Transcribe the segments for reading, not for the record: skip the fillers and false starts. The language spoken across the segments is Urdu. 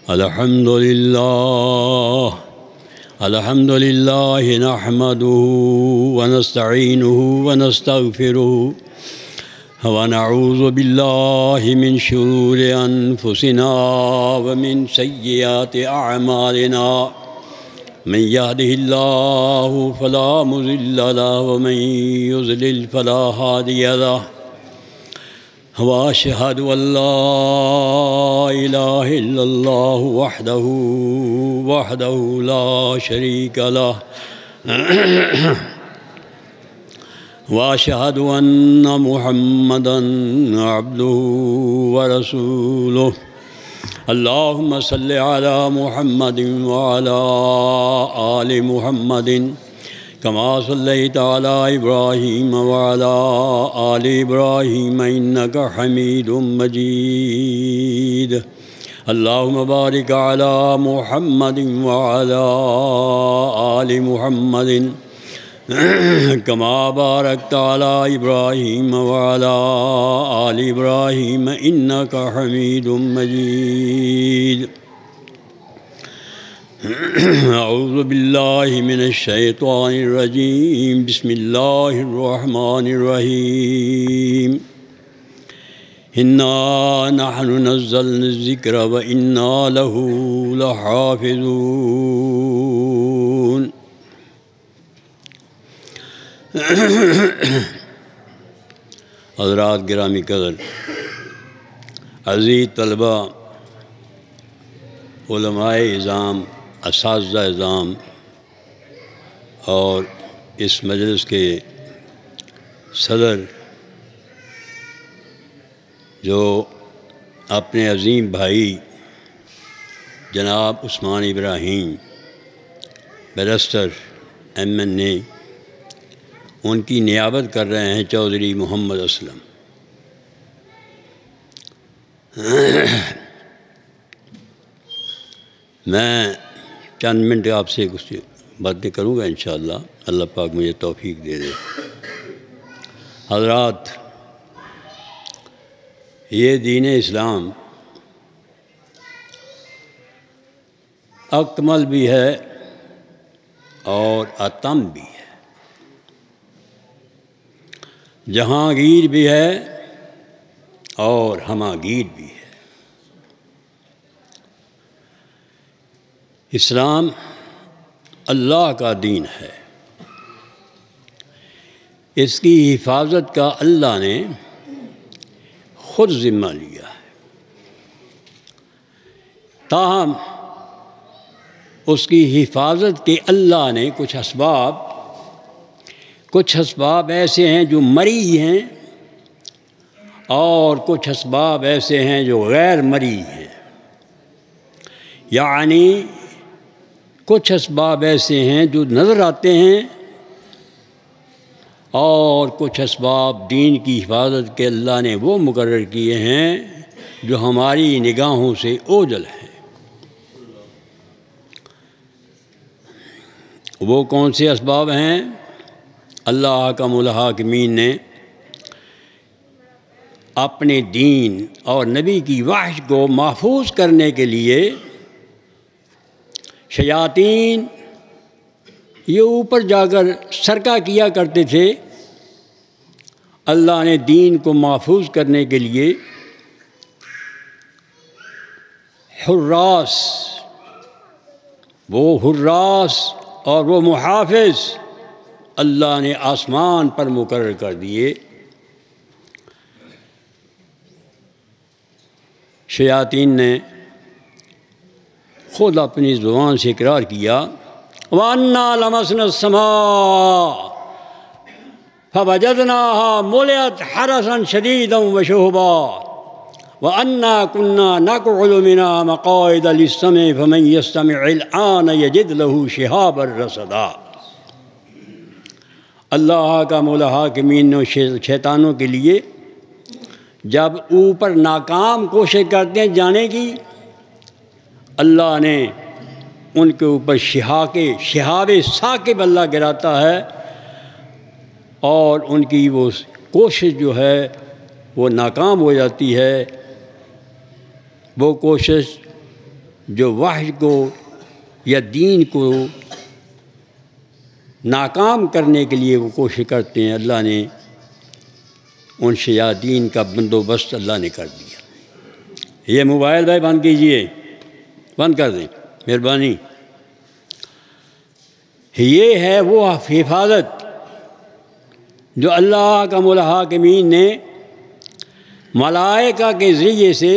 الحمد لله نحمده ونستعينه ونستغفره ونعوذ بالله من شرور أنفسنا ومن سيئات أعمالنا من يهده الله فلا مضل له ومن يضلل فلا هادي له وأشهد أن لا إله إلا الله وحده لا شريك له وأشهد أن محمدًا عبده ورسوله اللهم صل على محمد وعلى آل محمد كما صليت على إبراهيم وعلى آل إبراهيم إنك حميد مجيد اللهم بارك على محمد وعلى آل محمد كما باركت على إبراهيم وعلى آل إبراهيم إنك حميد مجيد أعوذ بالله من الشيطان الرجيم بسم الله الرحمن الرحيم إنا نحن نزلنا الذكر وإنا له لحافظون حضرات گرامی قدر، عزیز طلبہ، علماء اعظام، اساتذہ اعظام اور اس مجلس کے صدر جو اپنے عظیم بھائی جناب عثمان ابراہیم بیرسٹر MNA ان کی نیابت کر رہے ہیں چودھری محمد اسلم، میں چند منٹ آپ سے کچھ باتیں کروں گا انشاءاللہ، اللہ پاک مجھے توفیق دے دے۔ حضرات، یہ دین اسلام اکمل بھی ہے اور اتم بھی ہے، جہانگیر بھی ہے اور ہماگیر بھی ہے۔ اسلام اللہ کا دین ہے، اس کی حفاظت کا اللہ نے خود ذمہ لیا ہے، تاہم اس کی حفاظت کے اللہ نے کچھ اسباب ایسے ہیں جو مری ہیں اور کچھ اسباب ایسے ہیں جو غیر مری ہیں، یعنی کچھ اسباب ایسے ہیں جو نظر آتے ہیں اور کچھ اسباب دین کی حفاظت کے اللہ نے وہ مقرر کیے ہیں جو ہماری نگاہوں سے اوجھل ہیں۔ وہ کون سے اسباب ہیں؟ اللہ حکم الحاکمین نے اپنے دین اور نبی کی وحی کو محفوظ کرنے کے لیے شیاطین یہ اوپر جا کر سرکہ کیا کرتے تھے، اللہ نے دین کو محفوظ کرنے کے لیے حراس اور وہ محافظ اللہ نے آسمان پر مقرر کر دیے۔ شیاطین نے خود اپنی زبان سے اقرار کیا، وَأَنَّا لَمَسْنَا السَّمَاءَ فَوَجَدْنَاهَا مُلِئَتْ حَرَسًا شَدِيدًا وَشُهُبًا وَأَنَّا كُنَّا نَقْعُدُ مِنْهَا مَقَاعِدَ لِلسَّمْعِ فَمَنْ يَسْتَمِعِ الْآنَ يَجِدْ لَهُ شِهَابًا رَّصَدًا۔ اللہ کا الحاکمین نے شیطانوں کے لیے جب اوپر ناکام کوشش کرتے ہیں جانے کی، اللہ نے ان کے اوپر شہاب ثاقب اللہ گراتا ہے اور ان کی وہ کوشش جو ہے وہ ناکام ہو جاتی ہے۔ وہ کوشش جو وحی کو یا دین کو ناکام کرنے کے لیے وہ کوشش کرتے ہیں، اللہ نے ان شیاطین کا بندوبست اللہ نے کر دیا۔ یہ موبائل بھائی بند کیجئے، بند کر دیں مہربانی۔ یہ ہے وہ حفاظت جو اللہ کا الحاکمین نے ملائکہ کے ذریعے سے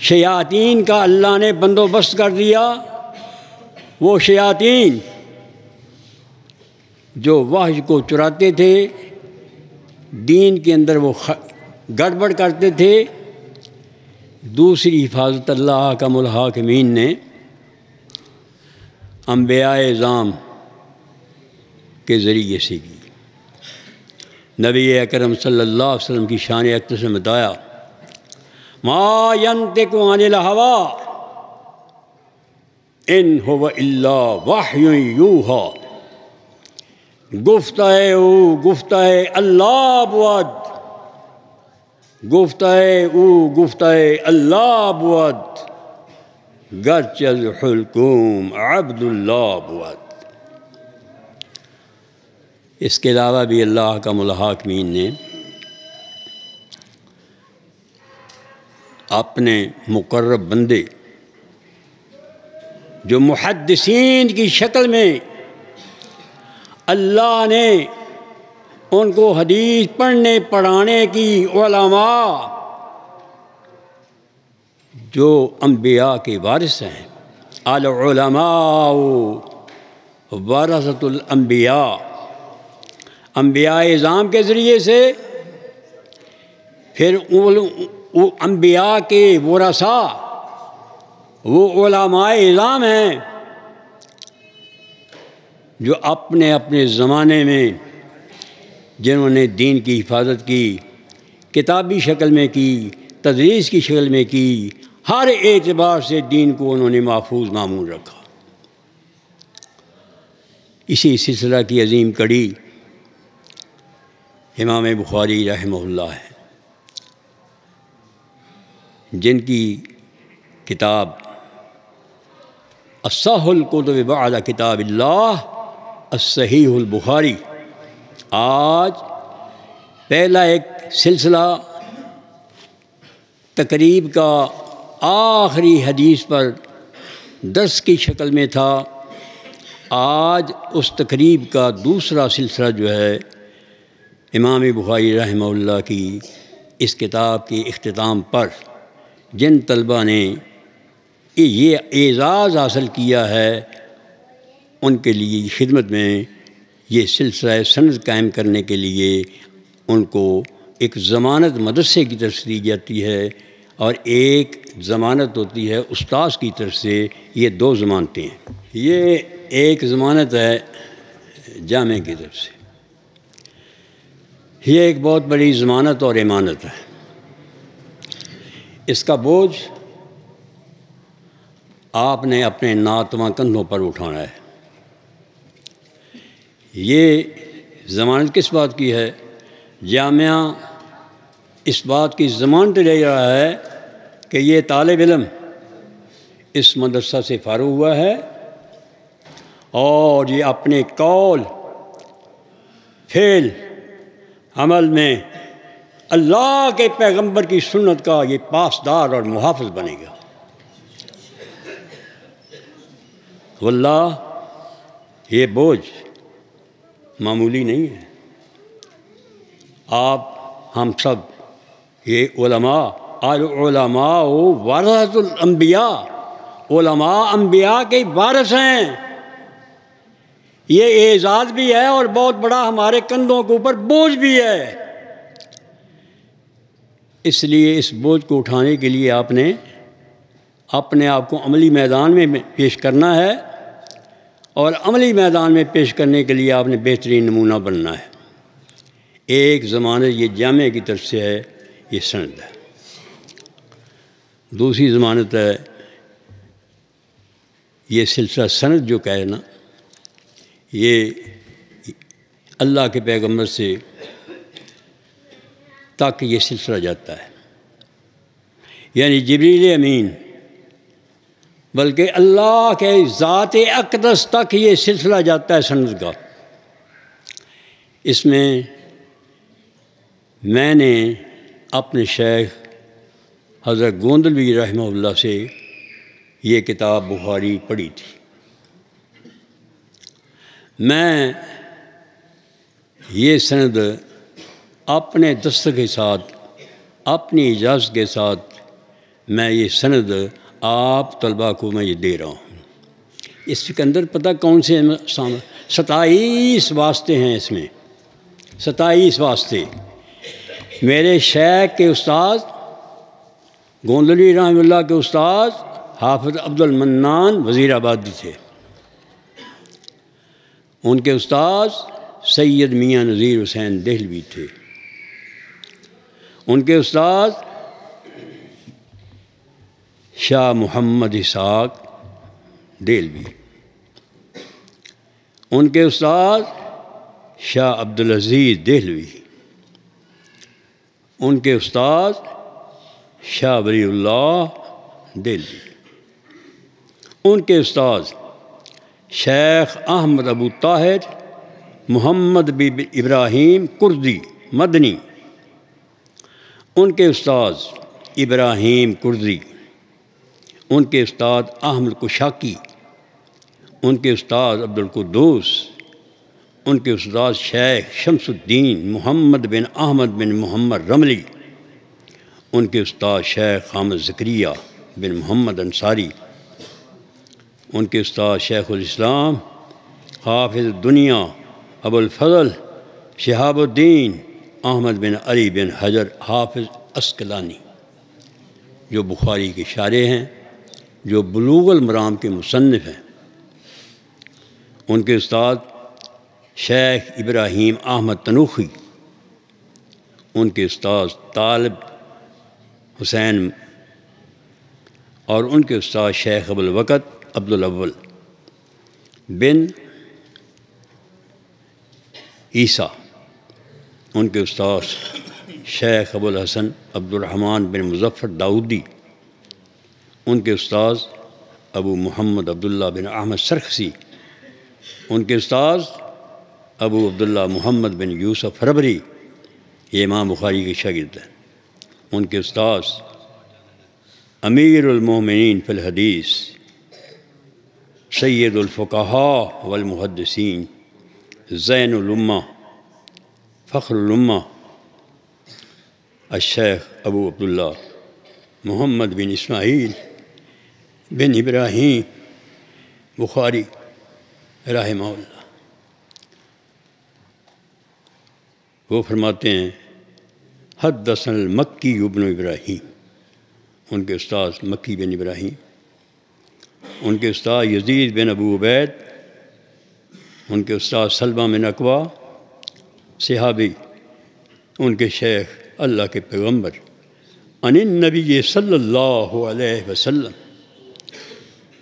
شیاطین کا اللہ نے بندوبست کر دیا۔ وہ شیاطین جو وحی کو چراتے تھے، دین کے اندر وہ گڑبڑ کرتے تھے، دوسری حفاظت اللہ کا الحاکمین نے انبیاء اعظام کے ذریعے سے کی۔ نبی اکرم صلی اللہ علیہ وسلم کی شان اقدس میں بتایا، ما ینطق عن الہویٰ ان هو الا وحی یوحیٰ، گفتہ اللہ بود، گفتہ اللہ بود، گرچہ ذو الحکم عبد اللہ بود۔ اس کے علاوہ بھی اللہ کا الحاکمین نے اپنے مقرب بندے جو محدثین کی شکل میں اللہ نے ان کو حدیث پڑھنے پڑھانے کی علماء جو انبیاء کے وارث ہیں، العلماء ورثۃ الانبیاء، انبیاء اعظام کے ذریعے سے، پھر انبیاء کے ورثاء وہ علماء اعظام ہیں جو اپنے اپنے زمانے میں جنہوں نے دین کی حفاظت کی، کتابی شکل میں کی، تدریس کی شکل میں کی، ہر اعتبار سے دین کو انہوں نے محفوظ معمول رکھا۔ اسی سلسلہ کی عظیم کڑی امام بخاری رحمہ اللہ ہے، جن کی کتاب اصح الکتب بعد کتاب اللہ الصحیح البخاری، آج پہلا ایک سلسلہ تقریب کا آخری حدیث پر درس کی شکل میں تھا، آج اس تقریب کا دوسرا سلسلہ جو ہے امام بخاری رحمہ اللہ کی اس کتاب کے اختتام پر جن طلبہ نے یہ اعزاز حاصل کیا ہے ان کے لیے خدمت میں یہ سلسلہ سند قائم کرنے کے لیے ان کو ایک ضمانت مدرسے کی طرف سے دی جاتی ہے اور ایک ضمانت ہوتی ہے استاذ کی طرف سے۔ یہ دو ضمانتیں ہیں۔ یہ ایک ضمانت ہے جامعہ کی طرف سے، یہ ایک بہت بڑی ضمانت اور امانت ہے، اس کا بوجھ آپ نے اپنے ناتواں کندھوں پر اٹھانا ہے۔ یہ ضمانت کس بات کی ہے؟ جامعہ اس بات کی ضمانت لے رہا ہے کہ یہ طالب علم اس مدرسہ سے فارغ ہوا ہے اور یہ اپنے قول، فعل، عمل میں اللہ کے پیغمبر کی سنت کا یہ پاسدار اور محافظ بنے گا۔ واللہ یہ بوجھ معمولی نہیں ہے۔ آپ ہم سب یہ علماء، العلماء ورثۃ الانبیاء، علماء انبیاء کے وارث ہیں، یہ اعزاز بھی ہے اور بہت بڑا ہمارے کندھوں کے اوپر بوجھ بھی ہے۔ اس لیے اس بوجھ کو اٹھانے کے لیے آپ نے اپنے آپ کو عملی میدان میں پیش کرنا ہے، اور عملی میدان میں پیش کرنے کے لیے آپ نے بہترین نمونہ بننا ہے۔ ایک ضمانت یہ جامعہ کی طرف سے ہے، یہ سند ہے۔ دوسری ضمانت ہے یہ سلسلہ سند جو کہنا، یہ اللہ کے پیغمبر سے تک یہ سلسلہ جاتا ہے، یعنی جبریل امین بلکہ اللہ کے ذات اقدس تک یہ سلسلہ جاتا ہے سند کا۔ اس میں نے اپنے شیخ حضرت گوندلوی رحمہ اللہ سے یہ کتاب بخاری پڑھی تھی۔ میں یہ سند اپنے دستخط کے ساتھ، اپنی اجازت کے ساتھ میں یہ سند آپ طلباء کو میں یہ دے رہا ہوں۔ اس کے اندر پتہ کون سے 27 واسطے ہیں، اس میں 27 واسطے میرے شیخ کے استاد گوندلوی رحمہ اللہ کے استاد حافظ عبد المنان وزیر آبادی تھے، ان کے استاد سید میاں نذیر حسین دہلوی تھے، ان کے استاد شاہ محمد اسحاق دہلوی، ان کے استاد شاہ عبدالعزیز دہلوی، ان کے استاد شاہ ولی اللہ دہلوی، ان کے استاد شیخ احمد ابو طاہر محمد بن ابراہیم کردی مدنی، ان کے استاد ابراہیم کردی، ان کے استاد احمد کشاکی، ان کے استاد عبدالقدوس، ان کے استاد شیخ شمس الدین محمد بن احمد بن محمد رملی، ان کے استاد شیخ حامد زکریہ بن محمد انصاری، ان کے استاد شیخ الاسلام حافظ دنیا ابو الفضل شہاب الدین احمد بن علی بن حجر حافظ عسقلانی، جو بخاری کے شارح ہیں، جو بلوغ المرام کے مصنف ہیں، ان کے استاد شیخ ابراہیم احمد تنوخی، ان کے استاد طالب حسین، اور ان کے استاد شیخ ابو الوقت عبد الاول بن عیسیٰ، ان کے استاد شیخ ابو الحسن عبد الرحمن بن مظفر داؤدی، ان کے استاد ابو محمد عبداللہ بن احمد سرخسی، ان کے استاد ابو عبداللہ محمد بن یوسف ربری، یہ امام بخاری کے شاگرد ہیں، ان کے استاد امیر المومنین فی الحدیث سید الفقہاء والمحدثین زین الامہ فخر الامہ الشیخ ابو عبداللہ محمد بن اسماعیل بن ابراہیم بخاری رحمہ اللہ۔ وہ فرماتے ہیں حدثنا المکی ابن ابراہیم، ان کے استاد مکی بن ابراہیم، ان کے استاد یزید بن ابو عبید، ان کے استاد سلمہ بن اکوع صحابی، ان کے شیخ اللہ کے پیغمبر عن النبی صلی اللہ علیہ وسلم،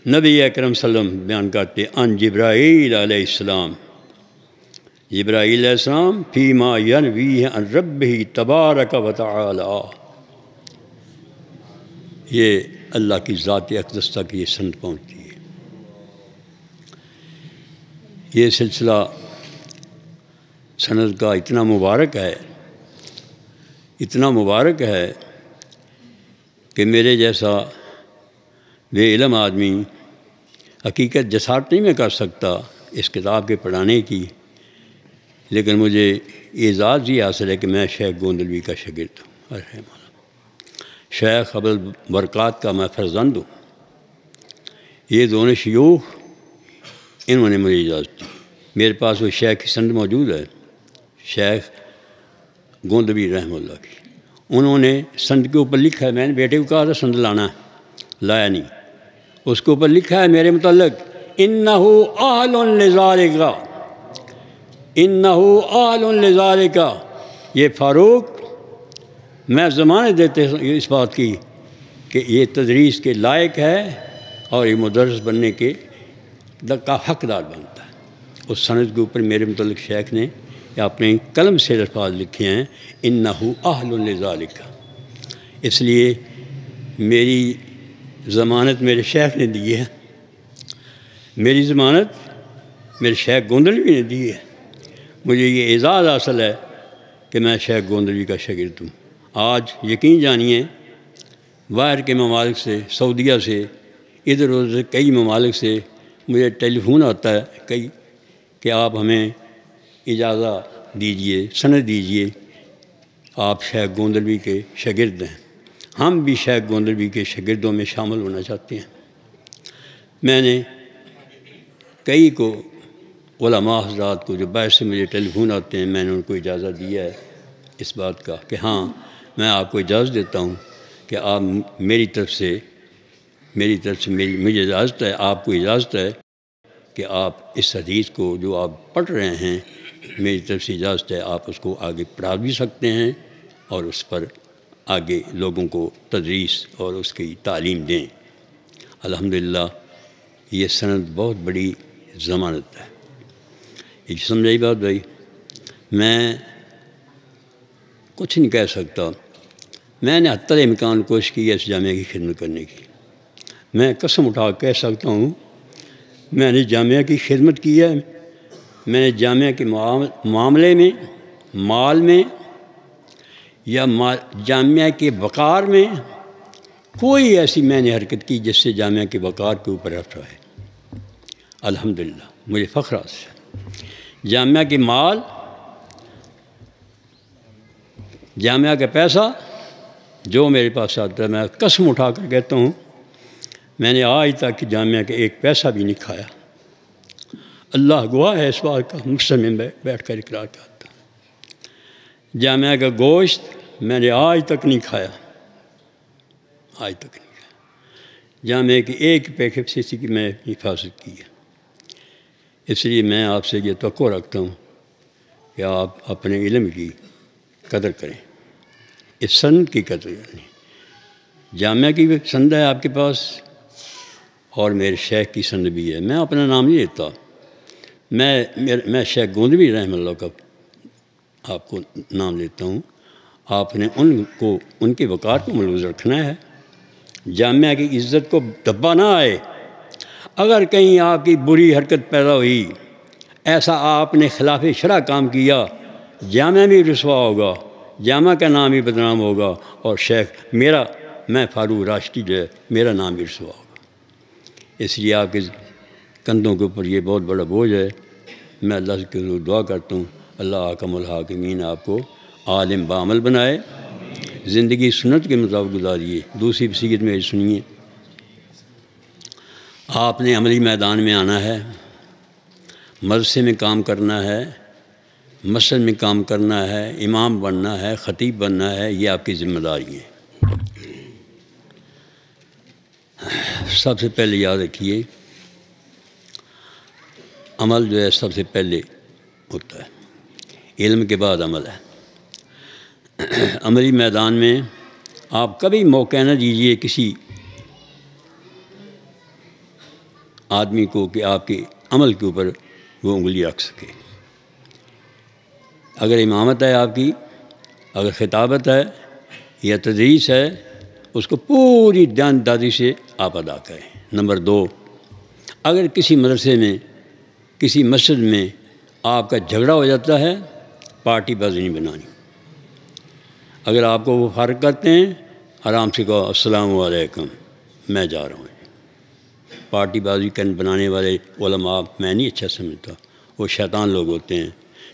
نبی اکرم صلی اللہ علیہ وسلم بیان کرتے عن جبرائیل علیہ السلام، جبرائیل علیہ السلام فیما ینویہ عن ربہ تبارک و تعالی، یہ اللہ کی ذات اقدس تک یہ سند پہنچتی ہے۔ یہ سلسلہ سند کا اتنا مبارک ہے، اتنا مبارک ہے کہ میرے جیسا بے علم آدمی حقیقت جسارت نہیں میں کر سکتا اس کتاب کے پڑھانے کی، لیکن مجھے اعزاز یہ حاصل ہے کہ میں شیخ گوندلوی کا شاگرد ہوں، شیخ ابو البرکات کا میں فرزند ہوں۔ یہ دونوں شیوخ انہوں نے مجھے اجازت دی، میرے پاس وہ شیخ کی سند موجود ہے، شیخ گوندلوی رحمہ اللہ کی، انہوں نے سند کے اوپر لکھا ہے، میں نے بیٹے کو کہا تھا سند لانا ہے، لایا نہیں، اس کے اوپر لکھا ہے میرے متعلق انہ اہل لذالک، انہ اہل لذالک، یہ فاروق میں زمانے دیتے اس بات کی کہ یہ تدریس کے لائق ہے اور یہ مدرس بننے کے کا حقدار بنتا ہے۔ اس سند کے اوپر میرے متعلق شیخ نے اپنے قلم سے الفاظ لکھے ہیں انہ اہل لذالک، اس لیے میری ضمانت میرے شیخ نے دی ہے، میری ضمانت میرے شیخ گوندلوی نے دی ہے۔ مجھے یہ اعزاز حاصل ہے کہ میں شیخ گوندلوی کا شاگرد ہوں۔ آج یقین جانیے باہر کے ممالک سے، سعودیہ سے، ادھر ادھر کئی ممالک سے مجھے ٹیلی فون آتا ہے کئی کہ آپ ہمیں اجازت دیجئے، سند دیجئے، آپ شیخ گوندلوی کے شاگرد ہیں، ہم بھی شیخ گوندلوی کے شاگردوں میں شامل ہونا چاہتے ہیں۔ میں نے کئی کو علماء حضرات کو جو باہر سے مجھے ٹیلی فون آتے ہیں، میں نے ان کو اجازت دیا ہے اس بات کا کہ ہاں میں آپ کو اجازت دیتا ہوں کہ آپ میری طرف سے مجھے اجازت ہے، آپ کو اجازت ہے کہ آپ اس حدیث کو جو آپ پڑھ رہے ہیں، میری طرف سے اجازت ہے، آپ اس کو آگے پڑھا بھی سکتے ہیں اور اس پر آگے لوگوں کو تدریس اور اس کی تعلیم دیں۔ الحمدللہ یہ سند بہت بڑی ضمانت ہے۔ یہ سمجھائی بات بھائی؟ میں کچھ نہیں کہہ سکتا، میں نے حتی الامکان کوشش کی ہے اس جامعہ کی خدمت کرنے کی۔ میں قسم اٹھا کہہ سکتا ہوں میں نے جامعہ کی خدمت کی ہے، میں نے جامعہ کے معاملے میں، مال میں یا جامعہ کے وقار میں کوئی ایسی میں نے حرکت کی جس سے جامعہ کے وقار کے اوپر رفع ہے۔ الحمدللہ مجھے فخر ہے۔ جامعہ کے مال، جامعہ کا پیسہ جو میرے پاس آتا ہے، میں قسم اٹھا کر کہتا ہوں میں نے آج تک جامعہ کا ایک پیسہ بھی نہیں کھایا۔ اللہ گواہ ہے اس بات کا، مقصد میں بیٹھ کر اقرار کرتا ہوں۔ جامعہ کا گوشت میں نے آج تک نہیں کھایا، آج تک نہیں کھایا۔ جامعہ کی ایک پیسے کی میں حفاظت کی ہے۔ اس لیے میں آپ سے یہ توقع رکھتا ہوں کہ آپ اپنے علم کی قدر کریں، اس سند کی قدر کریں۔ جامعہ کی بھی سند ہے آپ کے پاس اور میرے شیخ کی سند بھی ہے۔ میں اپنا نام نہیں لیتا، میں شیخ گوندلوی رحمہ اللہ کا آپ کو نام لیتا ہوں۔ آپ نے ان کے وقار کو ملحوظ رکھنا ہے، جامعہ کی عزت کو دبا نہ آئے۔ اگر کہیں آپ کی بری حرکت پیدا ہوئی، ایسا آپ نے خلاف شرع کام کیا، جامعہ بھی رسوا ہوگا، جامعہ کا نام بھی بدنام ہوگا، اور شیخ میں فاروق راشدی جو ہے میرا نام بھی رسوا ہوگا۔ اس لیے آپ کے کندھوں کے اوپر یہ بہت بڑا بوجھ ہے۔ میں اللہ کے حضور دعا کرتا ہوں اللہ حکم الحاکمین آپ کو عالم بعمل بنائے، زندگی سنت کے مطابق گزاریے۔ دوسری وصیت میں سنیے، آپ نے عملی میدان میں آنا ہے، مدرسے میں کام کرنا ہے، مسجد میں کام کرنا ہے، امام بننا ہے، خطیب بننا ہے، یہ آپ کی ذمہ داری ہے۔ سب سے پہلے یاد رکھیے عمل جو ہے سب سے پہلے ہوتا ہے، علم کے بعد عمل ہے۔ عملی میدان میں آپ کبھی موقع نہ دیجیے کسی آدمی کو کہ آپ کے عمل کے اوپر وہ انگلی رکھ سکے۔ اگر امامت ہے آپ کی، اگر خطابت ہے یا تدریس ہے، اس کو پوری دیانتداری سے آپ ادا کریں۔ نمبر 2، اگر کسی مدرسے میں، کسی مسجد میں آپ کا جھگڑا ہو جاتا ہے، پارٹی بازی نہیں بنانی۔ اگر آپ کو وہ فارغ کرتے ہیں، آرام سے کہو السلام علیکم، میں جا رہا ہوں۔ پارٹی بازی بنانے والے علماء میں نہیں اچھا سمجھتا، وہ شیطان لوگ ہوتے ہیں،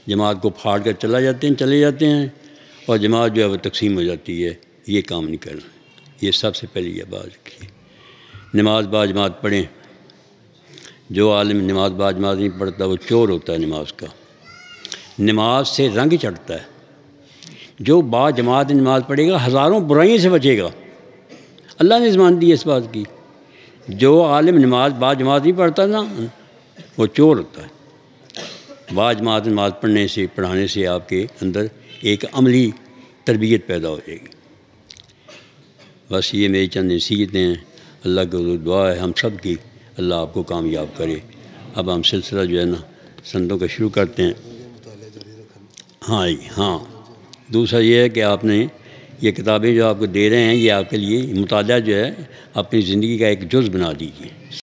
جماعت کو پھاڑ کر چلے جاتے ہیں اور جماعت جو ہے وہ تقسیم ہو جاتی ہے۔ یہ کام نہیں کرنا۔ یہ سب سے پہلے یہ بات رکھیے۔ نماز با جماعت پڑھیں۔ جو عالم نماز با جماعت نہیں پڑھتا وہ چور ہوتا ہے نماز کا۔ نماز سے رنگ چڑھتا ہے۔ جو با جماعت نماز پڑھے گا ہزاروں برائیوں سے بچے گا۔ اللہ نے ضمانت دی ہے اس بات کی۔ جو عالم نماز با جماعت نہیں پڑھتا نا وہ چور ہوتا ہے۔ با جماعت نماز پڑھنے سے، پڑھانے سے آپ کے اندر ایک عملی تربیت پیدا ہو جائے گی۔ بس یہ میری چند نصیحتیں ہیں۔ اللہ کے حضور دعا ہے ہم سب کی، اللہ آپ کو کامیاب کرے۔ اب ہم سلسلہ جو ہے نا سندوں کا شروع کرتے ہیں۔ ہاں دوسرا یہ ہے کہ آپ نے یہ کتابیں جو آپ کو دے رہے ہیں یہ آپ کے لیے مطالعہ جو ہے اپنی زندگی کا ایک جز بنا دیجیے.